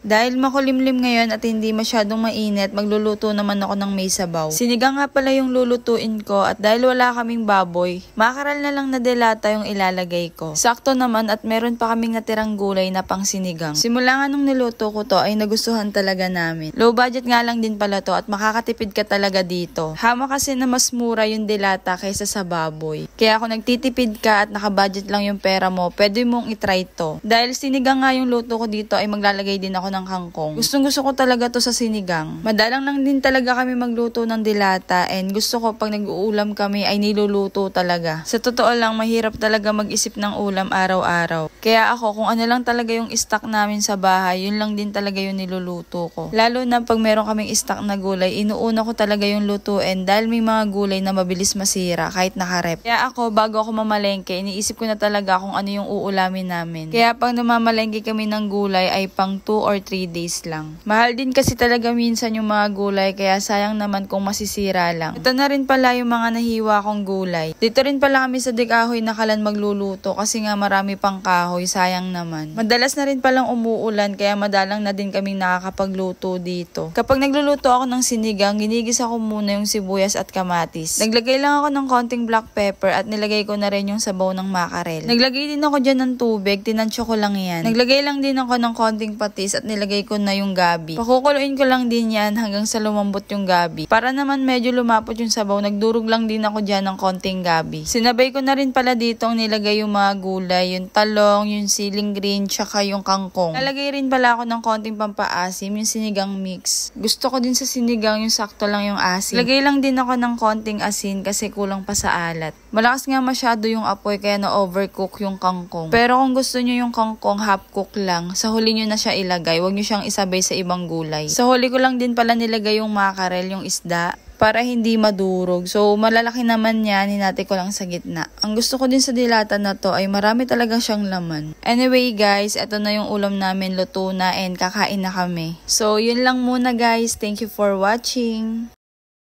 Dahil makulimlim ngayon at hindi masyadong mainit, magluluto naman ako ng may sabaw. Sinigang nga pala yung lulutuin ko at dahil wala kaming baboy, makaral na lang na delata yung ilalagay ko. Sakto naman at meron pa kaming natirang gulay na pang sinigang. Simula nga nung niluto ko to ay nagustuhan talaga namin. Low budget nga lang din pala to at makakatipid ka talaga dito. Hama kasi na mas mura yung delata kaysa sa baboy. Kaya kung nagtitipid ka at nakabudget lang yung pera mo, pwede mong itry to. Dahil sinigang nga yung luto ko dito ay maglalagay din ako ng kangkong. Gustong-gusto ko talaga to sa sinigang. Madalang lang din talaga kami magluto ng dilata and gusto ko pag nag-uulam kami ay niluluto talaga. Sa totoo lang, mahirap talaga mag-isip ng ulam araw-araw. Kaya ako, kung ano lang talaga yung stock namin sa bahay, yun lang din talaga yung niluluto ko. Lalo na pag meron kaming stock na gulay, inuuna ko talaga yung lutuin dahil may mga gulay na mabilis masira kahit nakarep. Kaya ako, bago ako mamalengke, iniisip ko na talaga kung ano yung uulamin namin. Kaya pag namamalengke kami ng gulay ay pang 2 or 3 days lang. Mahal din kasi talaga minsan yung mga gulay kaya sayang naman kung masisira lang. Ito na rin pala yung mga nahiwa kong gulay. Dito rin pala kami sa Dikahoy Nakalan magluluto kasi nga marami pang kahoy, sayang naman. Madalas na rin palang umuulan kaya madalang na din kaming nakakapagluto dito. Kapag nagluluto ako ng sinigang, ginigisa ko muna yung sibuyas at kamatis. Naglagay lang ako ng konting black pepper at nilagay ko na rin yung sabaw ng makarel. Naglagay din ako dyan ng tubig, tinansyo ko lang yan. Naglagay lang din ako ng konting patis at nilagay ko na yung gabi. Pakukuluin ko lang din yan hanggang sa lumambot yung gabi. Para naman medyo lumapot yung sabaw, nagdurog lang din ako dyan ng konting gabi. Sinabay ko na rin pala dito ang nilagay yung mga gulay, yung talong, yung siling green, tsaka yung kangkong. Nalagay rin pala ako ng konting pampaasim, yung sinigang mix. Gusto ko din sa sinigang yung sakto lang yung asin. Lagay lang din ako ng konting asin kasi kulang pa sa alat. Malakas nga masyado yung apoy kaya na-overcook yung kangkong. Pero kung gusto nyo yung kangkong half cook lang, sa huli nyo na siya ilagay. Huwag nyo siyang isabay sa ibang gulay. Sa huli ko lang din pala nilagay yung makarel, yung isda, para hindi madurog. So, malalaki naman yan, hinati ko lang sa gitna. Ang gusto ko din sa dilata na to ay marami talaga siyang laman. Anyway guys, eto na yung ulam namin, luto na and kakain na kami. So, yun lang muna guys. Thank you for watching.